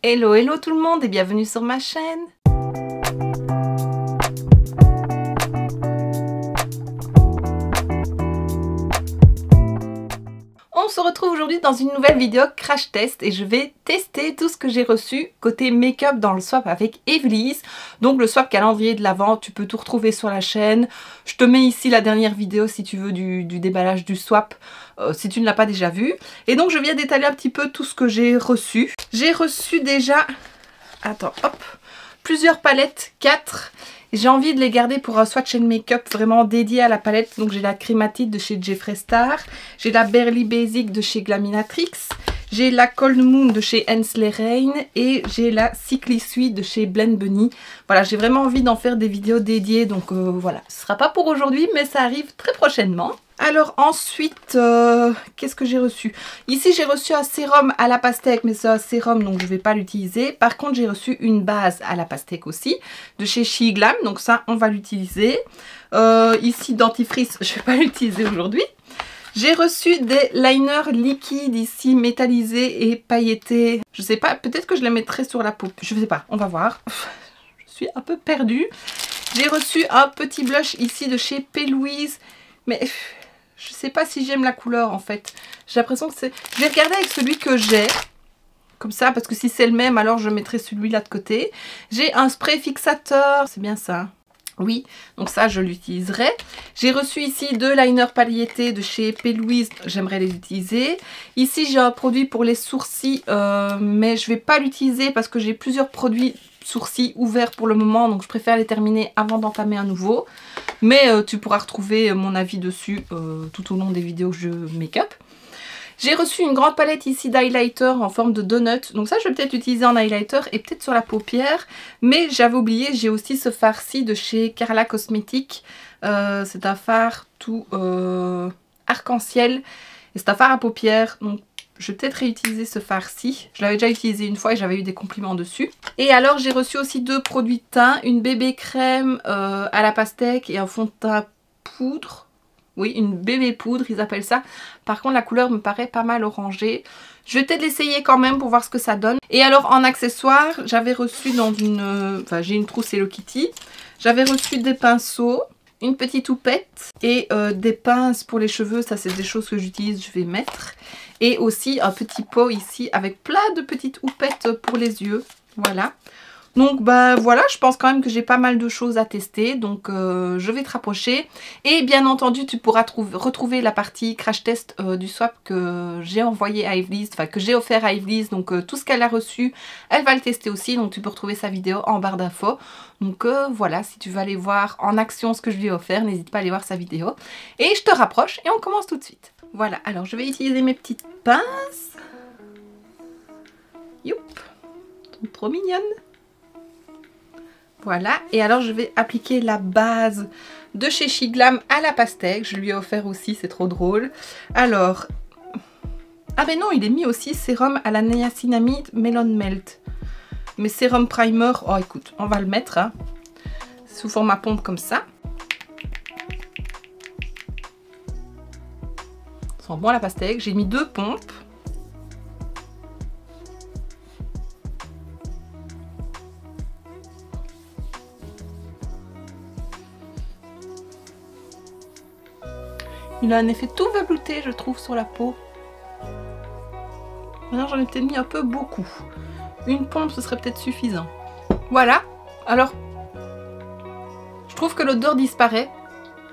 Hello, hello tout le monde et bienvenue sur ma chaîne. On se retrouve aujourd'hui dans une nouvelle vidéo crash test et je vais tester tout ce que j'ai reçu côté make-up dans le swap avec Everlisse. Donc le swap calendrier de l'Avent, tu peux tout retrouver sur la chaîne. Je te mets ici la dernière vidéo si tu veux du déballage du swap, si tu ne l'as pas déjà vu. Et donc je viens d'étaler un petit peu tout ce que j'ai reçu. J'ai reçu déjà, attends, hop, plusieurs palettes, 4. J'ai envie de les garder pour un swatch and make-up vraiment dédié à la palette. Donc j'ai la Crématite de chez Jeffree Star. J'ai la Barely Basic de chez Glaminatrix. J'ai la Cold Moon de chez Hensley Rain. Et j'ai la Sickly Sweet de chez Blend Bunny. Voilà, j'ai vraiment envie d'en faire des vidéos dédiées. Donc voilà, ce sera pas pour aujourd'hui, mais ça arrive très prochainement. Alors ensuite, qu'est-ce que j'ai reçu? Ici j'ai reçu un sérum à la pastèque, mais c'est un sérum donc je ne vais pas l'utiliser. Par contre j'ai reçu une base à la pastèque aussi, de chez She Glam, donc ça on va l'utiliser. Ici dentifrice, je ne vais pas l'utiliser aujourd'hui. J'ai reçu des liners liquides ici, métallisés et pailletés. Je sais pas, peut-être que je les mettrai sur la peau, je sais pas, on va voir. Je suis un peu perdue. J'ai reçu un petit blush ici de chez P. Louise, mais je sais pas si j'aime la couleur en fait. J'ai l'impression que c'est... Je vais regarder avec celui que j'ai. Comme ça, parce que si c'est le même, alors je mettrai celui-là de côté. J'ai un spray fixateur. C'est bien ça. Oui, donc ça je l'utiliserai. J'ai reçu ici 2 liners pailletés de chez P. Louise. J'aimerais les utiliser. Ici j'ai un produit pour les sourcils. Mais je vais pas l'utiliser parce que j'ai plusieurs produits sourcils ouverts pour le moment. Donc je préfère les terminer avant d'entamer un nouveau. Mais tu pourras retrouver mon avis dessus tout au long des vidéos que je make-up. J'ai reçu une grande palette ici d'highlighter en forme de donut. Donc ça, je vais peut-être l'utiliser en highlighter et peut-être sur la paupière. Mais j'avais oublié, j'ai aussi ce fard-ci de chez Carla Cosmetics. C'est un fard tout arc-en-ciel. Et c'est un fard à paupières. Donc je vais peut-être réutiliser ce fard-ci. Je l'avais déjà utilisé une fois et j'avais eu des compliments dessus. Et alors j'ai reçu aussi 2 produits de teint. Une bébé crème à la pastèque et un fond de teint poudre. Oui, une bébé poudre, ils appellent ça. Par contre, la couleur me paraît pas mal orangée. Je vais peut-être l'essayer quand même pour voir ce que ça donne. Et alors, en accessoire, j'avais reçu dans une... Enfin, j'ai une trousse Hello Kitty. J'avais reçu des pinceaux, une petite houppette et des pinces pour les cheveux. Ça, c'est des choses que j'utilise, je vais mettre. Et aussi un petit pot ici avec plein de petites houpettes pour les yeux. Voilà. Donc bah voilà, je pense quand même que j'ai pas mal de choses à tester, donc je vais te rapprocher. Et bien entendu, tu pourras retrouver la partie crash test du swap que j'ai envoyé à Everlisse, enfin que j'ai offert à Everlisse. Donc tout ce qu'elle a reçu, elle va le tester aussi, donc tu peux retrouver sa vidéo en barre d'infos. Donc voilà, si tu veux aller voir en action ce que je lui ai offert, n'hésite pas à aller voir sa vidéo. Et je te rapproche et on commence tout de suite. Voilà, alors je vais utiliser mes petites pinces. Youp, elles sont trop mignonnes. Voilà, et alors je vais appliquer la base de chez She Glam à la pastèque. Je lui ai offert aussi, c'est trop drôle. Alors, ah ben non, il est mis aussi sérum à la niacinamide Melon Melt. Mais sérum primer, oh écoute, on va le mettre hein, sous format pompe comme ça. Ça sent bon la pastèque, j'ai mis 2 pompes. Il a un effet tout velouté, je trouve, sur la peau. Maintenant, j'en ai peut-être mis un peu beaucoup. Une pompe, ce serait peut-être suffisant. Voilà. Alors, je trouve que l'odeur disparaît.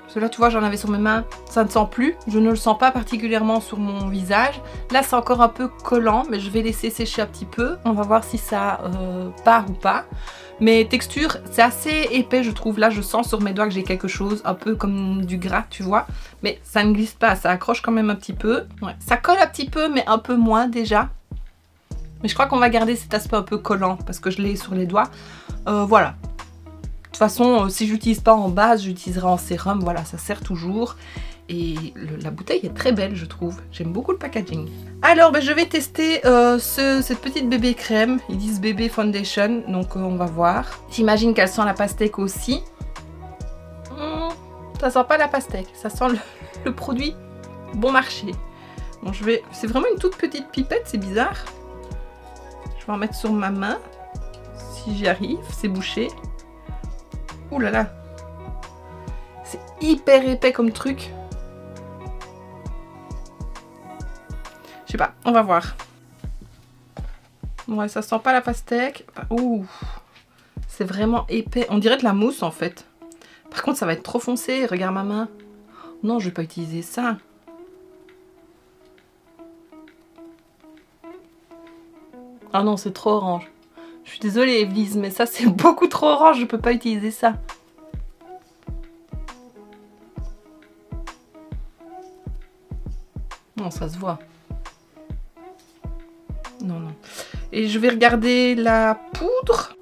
Parce que là, tu vois, j'en avais sur mes mains. Ça ne sent plus. Je ne le sens pas particulièrement sur mon visage. Là, c'est encore un peu collant, mais je vais laisser sécher un petit peu. On va voir si ça part ou pas. Mais texture, c'est assez épais, je trouve. Là, je sens sur mes doigts que j'ai quelque chose, un peu comme du gras, tu vois. Mais ça ne glisse pas, ça accroche quand même un petit peu. Ouais, ça colle un petit peu, mais un peu moins déjà. Mais je crois qu'on va garder cet aspect un peu collant, parce que je l'ai sur les doigts. Voilà. De toute façon, si je l'utilise pas en base, j'utiliserai en sérum. Voilà, ça sert toujours. Et la bouteille est très belle, je trouve. J'aime beaucoup le packaging. Alors, ben, je vais tester cette petite bébé crème. Ils disent bébé foundation, donc on va voir. J'imagine qu'elle sent la pastèque aussi. Ça sent pas la pastèque, ça sent le produit bon marché. Bon, c'est vraiment une toute petite pipette, c'est bizarre. Je vais en mettre sur ma main. Si j'y arrive, c'est bouché. Ouh là là. C'est hyper épais comme truc. Je sais pas, on va voir. Ouais, ça sent pas la pastèque. Ouh. C'est vraiment épais. On dirait de la mousse en fait. Par contre, ça va être trop foncé. Regarde ma main. Non, je vais pas utiliser ça. Ah non, c'est trop orange. Je suis désolée, Evelyse, mais ça, c'est beaucoup trop orange. Je peux pas utiliser ça. Non, ça se voit. Non, non. Et je vais regarder la poudre.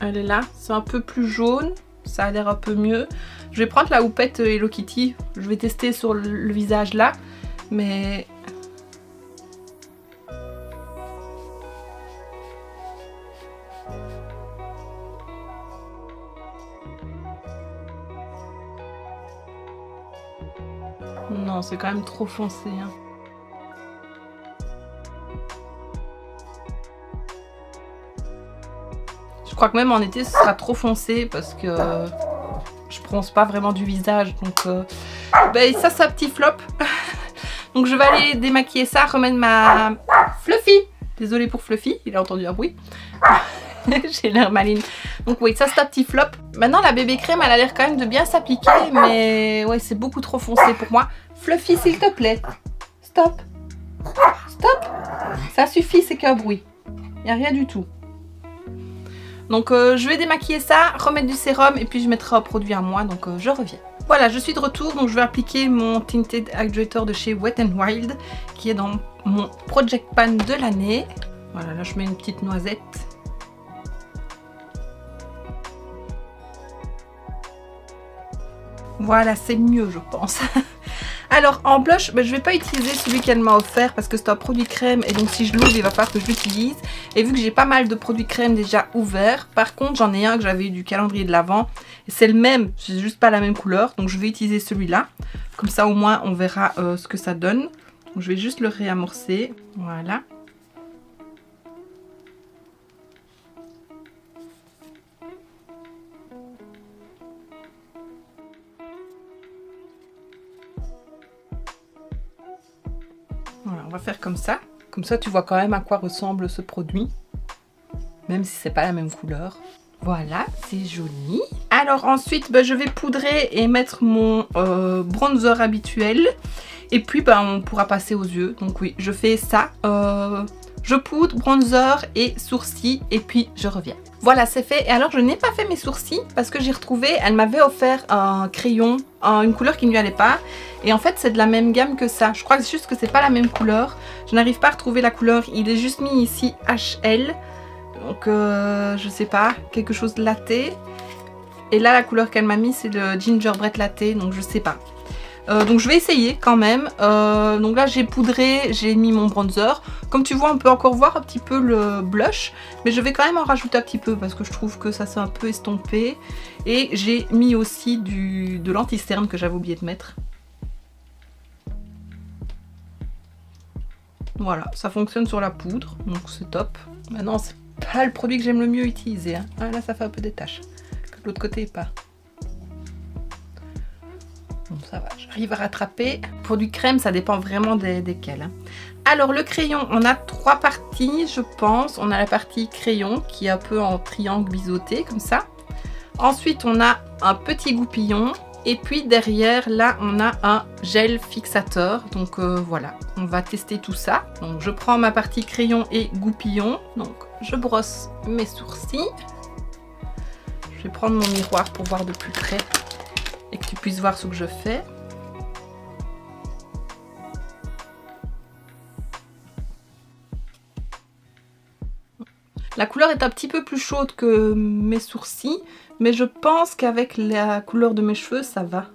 Elle est là. C'est un peu plus jaune. Ça a l'air un peu mieux. Je vais prendre la houppette Hello Kitty. Je vais tester sur le visage là. Mais... non, c'est quand même trop foncé. Hein. Je crois que même en été, ce sera trop foncé parce que je bronze pas vraiment du visage. Donc, ben, ça, c'est un petit flop. Donc, je vais aller démaquiller ça, remettre ma Fluffy. Désolée pour Fluffy, il a entendu un bruit. J'ai l'air maline. Donc oui, ça c'est un petit flop. Maintenant la bébé crème, elle a l'air quand même de bien s'appliquer. Mais ouais, c'est beaucoup trop foncé pour moi. Fluffy, s'il te plaît. Stop. Stop. Ça suffit, c'est qu'un bruit. Il n'y a rien du tout. Donc je vais démaquiller ça, remettre du sérum et puis je mettrai un produit à moi. Donc je reviens. Voilà, je suis de retour. Donc je vais appliquer mon Tinted Hydrator de chez Wet n Wild qui est dans mon Project Pan de l'année. Voilà, là je mets une petite noisette. Voilà, c'est mieux je pense. Alors en blush, ben, je ne vais pas utiliser celui qu'elle m'a offert parce que c'est un produit crème et donc si je l'ouvre il va falloir que je l'utilise. Et vu que j'ai pas mal de produits crème déjà ouverts, par contre j'en ai un que j'avais eu du calendrier de l'Avent. C'est le même, c'est juste pas la même couleur, donc je vais utiliser celui-là. Comme ça au moins on verra ce que ça donne. Donc, je vais juste le réamorcer, voilà. Voilà, on va faire comme ça. Comme ça, tu vois quand même à quoi ressemble ce produit. Même si c'est pas la même couleur. Voilà, c'est joli. Alors ensuite, ben, je vais poudrer et mettre mon bronzer habituel. Et puis, ben, on pourra passer aux yeux. Donc oui, je fais ça. Je poudre, bronzer et sourcils. Et puis, je reviens. Voilà, c'est fait. Et alors, je n'ai pas fait mes sourcils parce que j'ai retrouvé, elle m'avait offert un crayon, une couleur qui ne lui allait pas. Et en fait, c'est de la même gamme que ça. Je crois que c'est juste que c'est pas la même couleur. Je n'arrive pas à retrouver la couleur. Il est juste mis ici HL. Donc, je sais pas, quelque chose de latte. Et là, la couleur qu'elle m'a mis, c'est le gingerbread latte. Donc, je sais pas. Donc, je vais essayer quand même. Donc là, j'ai poudré, j'ai mis mon bronzer. Comme tu vois, on peut encore voir un petit peu le blush. Mais je vais quand même en rajouter un petit peu parce que je trouve que ça s'est un peu estompé. Et j'ai mis aussi de l'anti-cerne que j'avais oublié de mettre. Voilà, ça fonctionne sur la poudre. Donc, c'est top. Maintenant, c'est pas le produit que j'aime le mieux utiliser. Hein. Ah, là, ça fait un peu des taches. De l'autre côté, pas. Bon, ça va, j'arrive à rattraper. Produit crème, ça dépend vraiment desquels. Hein. Alors, le crayon, on a 3 parties, je pense. On a la partie crayon, qui est un peu en triangle biseauté, comme ça. Ensuite, on a un petit goupillon. Et puis, derrière, là, on a un gel fixateur. Donc, voilà, on va tester tout ça. Donc, je prends ma partie crayon et goupillon. Donc, je brosse mes sourcils. Je vais prendre mon miroir pour voir de plus près et que tu puisses voir ce que je fais. La couleur est un petit peu plus chaude que mes sourcils, mais je pense qu'avec la couleur de mes cheveux, ça va.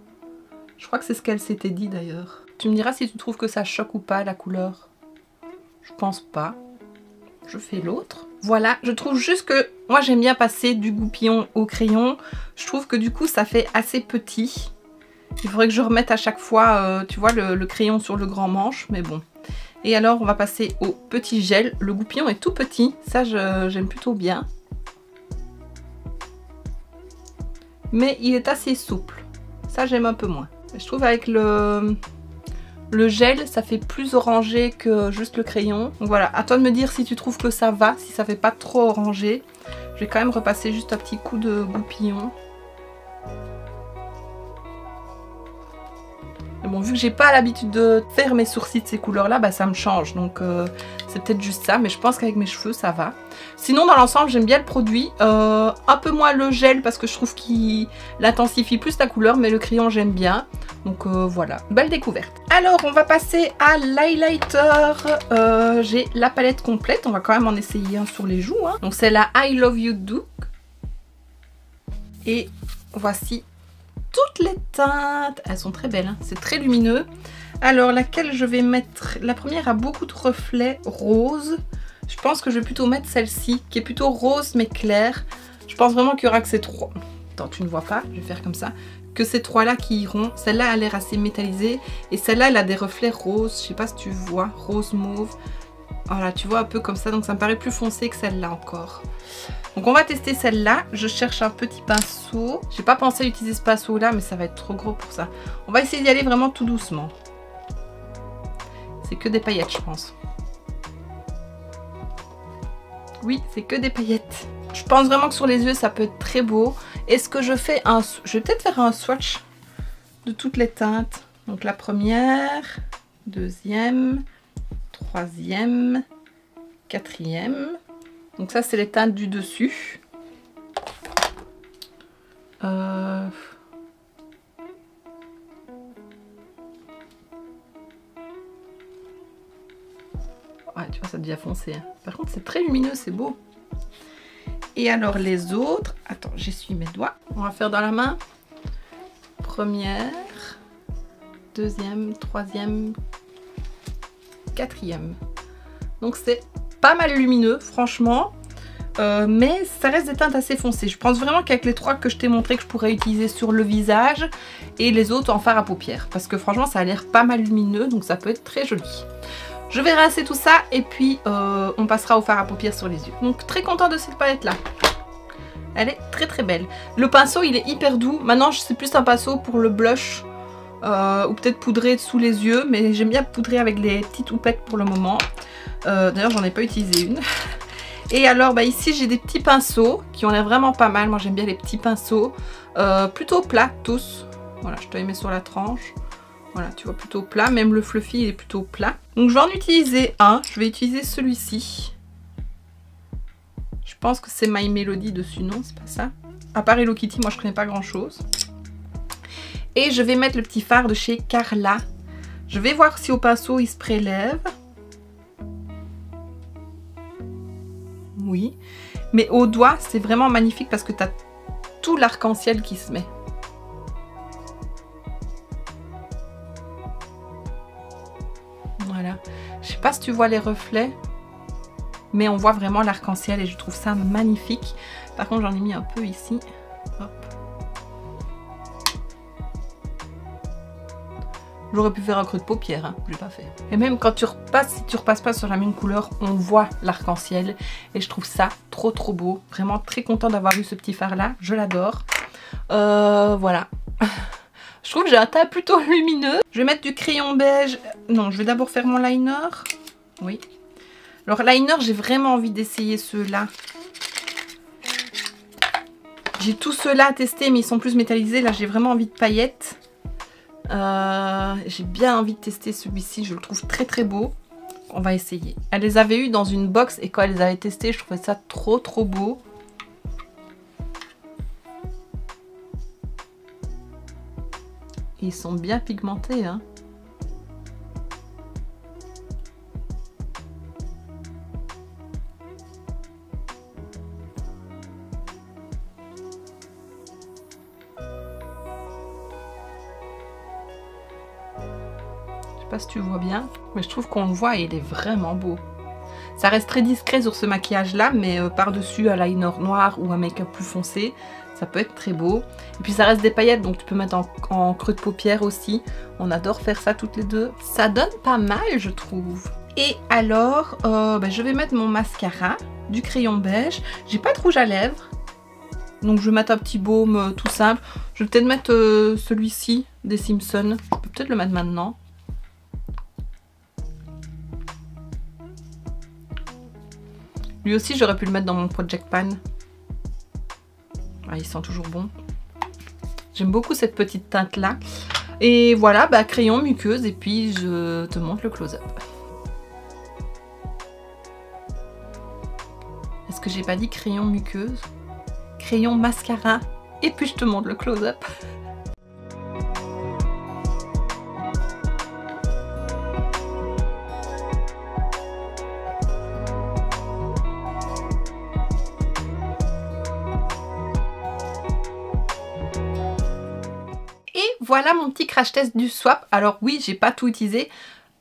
Je crois que c'est ce qu'elle s'était dit d'ailleurs. Tu me diras si tu trouves que ça choque ou pas la couleur. Je pense pas. Je fais l'autre. Voilà, je trouve juste que moi j'aime bien passer du goupillon au crayon. Je trouve que du coup ça fait assez petit. Il faudrait que je remette à chaque fois, tu vois, le crayon sur le grand manche, mais bon. Et alors, on va passer au petit gel. Le goupillon est tout petit, ça j'aime plutôt bien. Mais il est assez souple, ça j'aime un peu moins. Je trouve avec le gel, ça fait plus orangé que juste le crayon. Donc voilà, à toi de me dire si tu trouves que ça va, si ça fait pas trop orangé. Je vais quand même repasser juste un petit coup de goupillon. Mais bon, vu que j'ai pas l'habitude de faire mes sourcils de ces couleurs-là, bah ça me change. Donc c'est peut-être juste ça, mais je pense qu'avec mes cheveux, ça va. Sinon, dans l'ensemble, j'aime bien le produit. Un peu moins le gel parce que je trouve qu'il intensifie plus la couleur, mais le crayon, j'aime bien. Donc voilà, belle découverte. Alors, on va passer à l'highlighter. J'ai la palette complète. On va quand même en essayer un sur les joues. Hein. Donc c'est la I Love You Do. Et voici toutes les teintes. Elles sont très belles, hein. C'est très lumineux. Alors, laquelle je vais mettre? La première a beaucoup de reflets roses. Je pense que je vais plutôt mettre celle-ci, qui est plutôt rose mais claire. Je pense vraiment qu'il y aura que ces trois... Attends, tu ne vois pas, je vais faire comme ça. Que ces trois-là qui iront. Celle-là a l'air assez métallisée. Et celle-là, elle a des reflets roses. Je sais pas si tu vois, rose mauve. Voilà, tu vois un peu comme ça. Donc ça me paraît plus foncé que celle-là encore. Donc on va tester celle-là. Je cherche un petit pinceau. J'ai pas pensé à utiliser ce pinceau-là, mais ça va être trop gros pour ça. On va essayer d'y aller vraiment tout doucement. C'est que des paillettes, je pense. Oui, c'est que des paillettes. Je pense vraiment que sur les yeux, ça peut être très beau. Est-ce que je fais un... Je vais peut-être faire un swatch de toutes les teintes. Donc la première, deuxième, troisième, quatrième. Donc ça, c'est les teintes du dessus. Ouais, tu vois, ça devient foncé. Hein. Par contre, c'est très lumineux, c'est beau. Et alors, les autres... Attends, j'essuie mes doigts. On va faire dans la main. Première, deuxième, troisième, quatrième. Donc, c'est pas mal lumineux, franchement. Mais ça reste des teintes assez foncées. Je pense vraiment qu'avec les trois que je t'ai montré que je pourrais utiliser sur le visage et les autres en fard à paupières. Parce que franchement, ça a l'air pas mal lumineux, donc ça peut être très joli. Je vais rincer tout ça et puis on passera au fard à paupières sur les yeux. Donc très contente de cette palette là. Elle est très très belle. Le pinceau il est hyper doux. Maintenant c'est plus un pinceau pour le blush ou peut-être poudrer sous les yeux. Mais j'aime bien poudrer avec les petites houpettes pour le moment. D'ailleurs j'en ai pas utilisé une. Et alors bah, ici j'ai des petits pinceaux qui ont l'air vraiment pas mal. Moi j'aime bien les petits pinceaux. Plutôt plats tous. Voilà, je te les mets sur la tranche. Voilà, tu vois, plutôt plat. Même le fluffy, il est plutôt plat. Donc, je vais en utiliser un. Je vais utiliser celui-ci. Je pense que c'est My Melody dessus. Non, c'est pas ça. À part Hello Kitty, moi, je connais pas grand-chose. Et je vais mettre le petit fard de chez Carla. Je vais voir si au pinceau, il se prélève. Oui. Mais au doigt, c'est vraiment magnifique parce que tu as tout l'arc-en-ciel qui se met. Voilà. Je sais pas si tu vois les reflets, mais on voit vraiment l'arc-en-ciel et je trouve ça magnifique. Par contre, j'en ai mis un peu ici. Hop. J'aurais pu faire un creux de paupière, hein. Je l'ai pas fait. Et même quand tu repasses, si tu repasses pas sur la même couleur, on voit l'arc-en-ciel et je trouve ça trop trop beau. Vraiment très content d'avoir eu ce petit fard là, je l'adore. Voilà. Je trouve que j'ai un teint plutôt lumineux. Je vais mettre du crayon beige. Non, je vais d'abord faire mon liner. Oui. Alors liner, j'ai vraiment envie d'essayer ceux-là. J'ai tous ceux-là à tester, mais ils sont plus métallisés. Là, j'ai vraiment envie de paillettes. J'ai bien envie de tester celui-ci. Je le trouve très très beau. On va essayer. Elle les avait eu dans une box et quand elle les avait testés, je trouvais ça trop trop beau. Ils sont bien pigmentés, hein. Je sais pas si tu vois bien, mais je trouve qu'on le voit et il est vraiment beau. Ça reste très discret sur ce maquillage là, mais par-dessus un liner noir ou un make-up plus foncé, Ça peut être très beau. Et puis ça reste des paillettes, donc tu peux mettre en creux de paupière aussi. On adore faire ça toutes les deux. Ça donne pas mal, je trouve. Et alors, je vais mettre mon mascara, du crayon beige. J'ai pas de rouge à lèvres. Donc je vais mettre un petit baume tout simple. Je vais peut-être mettre celui-ci des Simpsons. Je peux peut-être le mettre maintenant. Lui aussi, j'aurais pu le mettre dans mon Project Pan. Ah, il sent toujours bon. J'aime beaucoup cette petite teinte là. Et voilà, crayon, muqueuse, et puis je te montre le close-up. Est-ce que j'ai pas dit crayon, muqueuse? Crayon, mascara, et puis je te montre le close-up. Voilà mon petit crash test du swap. Alors oui, j'ai pas tout utilisé.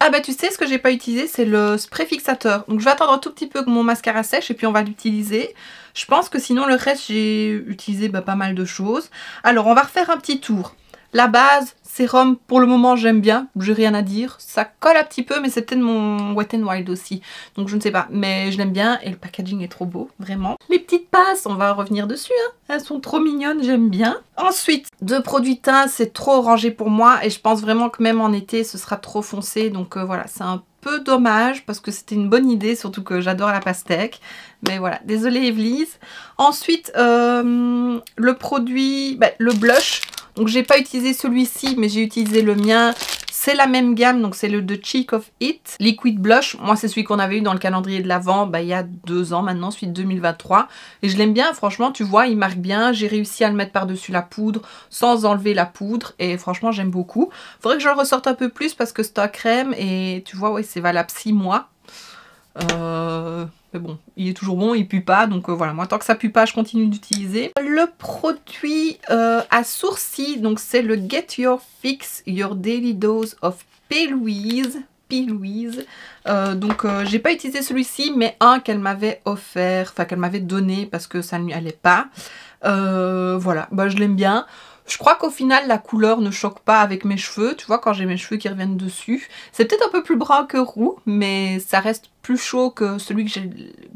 Ah tu sais ce que j'ai pas utilisé, c'est le spray fixateur. Donc je vais attendre un tout petit peu que mon mascara sèche et puis on va l'utiliser. Je pense que sinon le reste j'ai utilisé pas mal de choses. Alors on va refaire un petit tour. La base, sérum, pour le moment j'aime bien, j'ai rien à dire. Ça colle un petit peu mais c'est peut-être mon Wet n Wild aussi. Donc je ne sais pas, mais je l'aime bien et le packaging est trop beau, vraiment. Les petites passes, on va revenir dessus, hein. Elles sont trop mignonnes, j'aime bien. Ensuite, de produits teints, c'est trop orangé pour moi et je pense vraiment que même en été ce sera trop foncé. Donc voilà, c'est un peu dommage parce que c'était une bonne idée, surtout que j'adore la pastèque. Mais voilà, désolée Evely's. Ensuite, le produit, le blush. Donc j'ai pas utilisé celui-ci, mais j'ai utilisé le mien. C'est la même gamme, donc c'est le The Cheek of It Liquid Blush. Moi c'est celui qu'on avait eu dans le calendrier de l'Avent il y a 2 ans maintenant, celui de 2023. Et je l'aime bien, franchement, tu vois, il marque bien. J'ai réussi à le mettre par-dessus la poudre sans enlever la poudre. Et franchement, j'aime beaucoup. Faudrait que je le ressorte un peu plus parce que c'est un crème. Et tu vois, ouais, c'est valable 6 mois. Mais bon, il est toujours bon, il pue pas, donc voilà, moi tant que ça pue pas, je continue d'utiliser. Le produit à sourcils, donc c'est le Get Your Fix Your Daily Dose of P. Louise. Donc j'ai pas utilisé celui-ci, mais un qu'elle m'avait offert, enfin qu'elle m'avait donné parce que ça ne lui allait pas. Voilà, je l'aime bien. Je crois qu'au final, la couleur ne choque pas avec mes cheveux. Tu vois, quand j'ai mes cheveux qui reviennent dessus. C'est peut-être un peu plus brun que roux, mais ça reste plus chaud que celui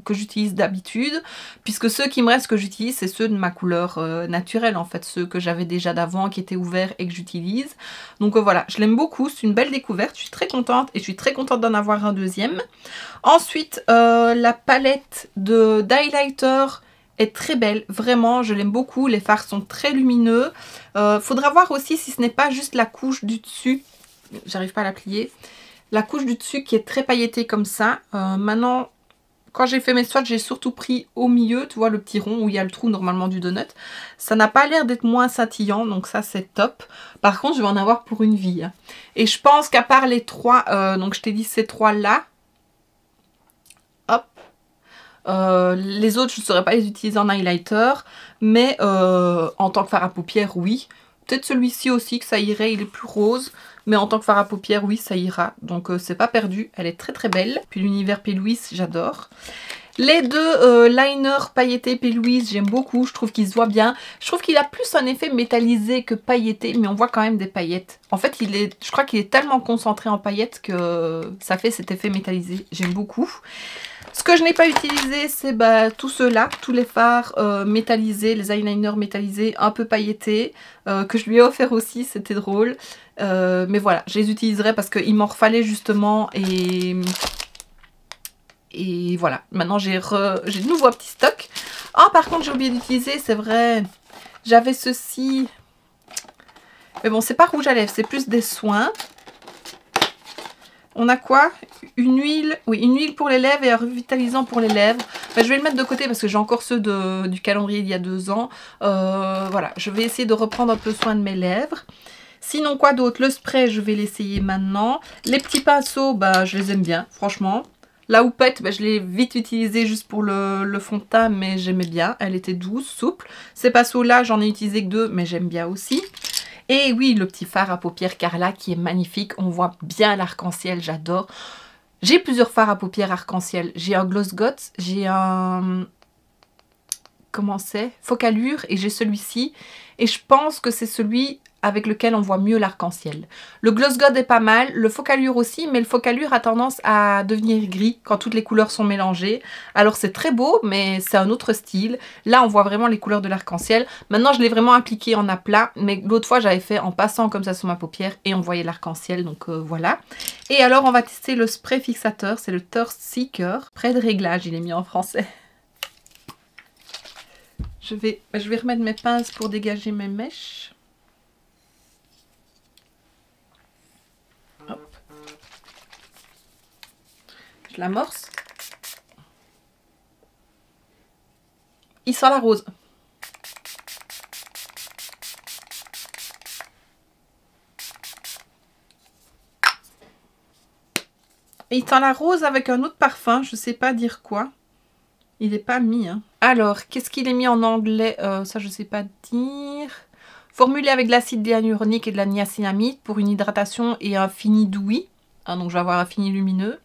que j'utilise d'habitude. Puisque ceux qui me restent que j'utilise, c'est ceux de ma couleur naturelle, en fait. Ceux que j'avais déjà d'avant, qui étaient ouverts et que j'utilise. Donc voilà, je l'aime beaucoup. C'est une belle découverte. Je suis très contente et je suis très contente d'en avoir un deuxième. Ensuite, la palette d'highlighter est très belle, vraiment, je l'aime beaucoup. Les fards sont très lumineux. Faudra voir aussi si ce n'est pas juste la couche du dessus, j'arrive pas à la plier, la couche du dessus qui est très pailletée comme ça. Maintenant, quand j'ai fait mes swatchs, j'ai surtout pris au milieu, tu vois, le petit rond où il y a le trou normalement du donut. Ça n'a pas l'air d'être moins scintillant, donc ça c'est top. Par contre, je vais en avoir pour une vie. Et je pense qu'à part les trois, donc je t'ai dit ces trois là, hop. Les autres, je ne saurais pas les utiliser en highlighter, mais en tant que fard à paupières, oui. Peut-être celui-ci aussi, que ça irait, il est plus rose, mais en tant que fard à paupières, oui, ça ira. Donc c'est pas perdu, elle est très très belle. Puis l'univers P. Louise, j'adore. Les deux liners pailletés P. Louise, j'aime beaucoup, je trouve qu'ils se voient bien. Je trouve qu'il a plus un effet métallisé que pailleté, mais on voit quand même des paillettes. En fait, je crois qu'il est tellement concentré en paillettes que ça fait cet effet métallisé. J'aime beaucoup. Ce que je n'ai pas utilisé, c'est tout ceux-là, tous les fards métallisés, les eyeliners métallisés, un peu pailletés, que je lui ai offert aussi, c'était drôle. Mais voilà, je les utiliserai parce qu'il m'en refallait justement et voilà. Maintenant, j'ai de nouveau un petit stock. Ah, par contre, j'ai oublié d'utiliser, c'est vrai, j'avais ceci. Mais bon, c'est pas rouge à lèvres, c'est plus des soins. On a quoi? Une huile, oui, une huile pour les lèvres et un revitalisant pour les lèvres. Je vais le mettre de côté parce que j'ai encore ceux du calendrier d'il y a 2 ans. Voilà, je vais essayer de reprendre un peu soin de mes lèvres. Sinon, quoi d'autre? Le spray, je vais l'essayer maintenant. Les petits pinceaux, je les aime bien, franchement. La houppette, je l'ai vite utilisée juste pour le fond de teint, mais j'aimais bien. Elle était douce, souple. Ces pinceaux-là, j'en ai utilisé que 2, mais j'aime bien aussi. Et oui, le petit fard à paupières Carla qui est magnifique. On voit bien l'arc-en-ciel, j'adore. J'ai plusieurs fards à paupières arc-en-ciel. J'ai un Gloss Got, j'ai un comment c'est, Focallure, et j'ai celui-ci. Et je pense que c'est celui avec lequel on voit mieux l'arc-en-ciel. Le Gloss God est pas mal, le Focallure aussi, mais le Focallure a tendance à devenir gris quand toutes les couleurs sont mélangées. Alors c'est très beau, mais c'est un autre style. Là, on voit vraiment les couleurs de l'arc-en-ciel. Maintenant, je l'ai vraiment appliqué en aplat, mais l'autre fois, j'avais fait en passant comme ça sur ma paupière et on voyait l'arc-en-ciel, donc voilà. Et alors, on va tester le spray fixateur, c'est le Thirst Seeker. Près de réglage, il est mis en français. Je vais remettre mes pinces pour dégager mes mèches. Hop. Je l'amorce. Il sent la rose. Et il sent la rose avec un autre parfum, je sais pas dire quoi. Il n'est pas mis. Hein. Alors, qu'est-ce qu'il est mis en anglais? Ça, je sais pas dire. Formulé avec de l'acide hyaluronique et de la niacinamide pour une hydratation et un fini dewy. Ah, donc, je vais avoir un fini lumineux.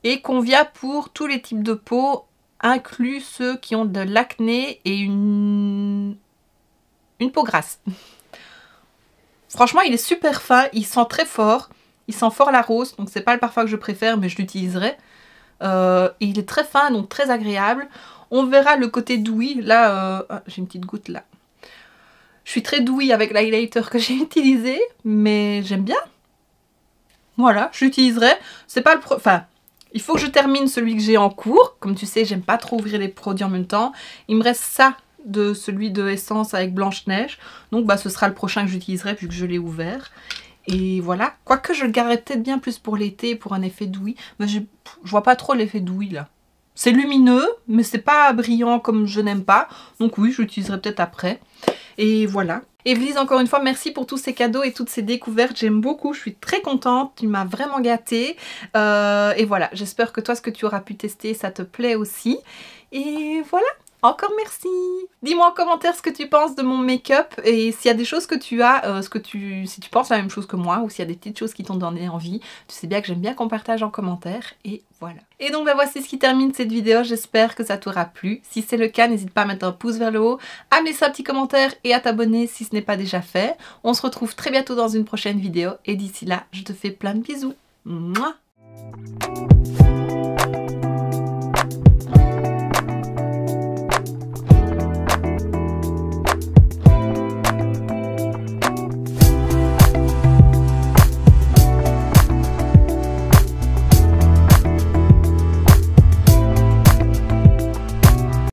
Et Convia pour tous les types de peau, inclus ceux qui ont de l'acné et une peau grasse. Franchement, il est super fin. Il sent très fort. Il sent fort la rose. Donc, c'est pas le parfum que je préfère, mais je l'utiliserai. Il est très fin, donc très agréable. On verra le côté dewy. Là, j'ai une petite goutte là. Je suis très dewy avec l'highlighter que j'ai utilisé, mais j'aime bien. Voilà, j'utiliserai. C'est pas le enfin, il faut que je termine celui que j'ai en cours. Comme tu sais, j'aime pas trop ouvrir les produits en même temps. Il me reste ça de celui de Essence avec Blanche-Neige. Donc bah ce sera le prochain que j'utiliserai vu que je l'ai ouvert. Et voilà, quoique je le garderai peut-être bien plus pour l'été, pour un effet dewy. Mais je vois pas trop l'effet dewy là. C'est lumineux, mais c'est pas brillant comme je n'aime pas. Donc oui, je l'utiliserai peut-être après. Et voilà. Evelyse, encore une fois, merci pour tous ces cadeaux et toutes ces découvertes. J'aime beaucoup, je suis très contente. Tu m'as vraiment gâtée. Et voilà, j'espère que toi, ce que tu auras pu tester, ça te plaît aussi. Et voilà. Encore merci. Dis-moi en commentaire ce que tu penses de mon make-up et s'il y a des choses que tu as, si tu penses la même chose que moi ou s'il y a des petites choses qui t'ont donné envie. Tu sais bien que j'aime bien qu'on partage en commentaire et voilà. Et donc bah, voici ce qui termine cette vidéo. J'espère que ça t'aura plu. Si c'est le cas, n'hésite pas à mettre un pouce vers le haut, à me laisser un petit commentaire et à t'abonner si ce n'est pas déjà fait. On se retrouve très bientôt dans une prochaine vidéo et d'ici là, je te fais plein de bisous. Mouah.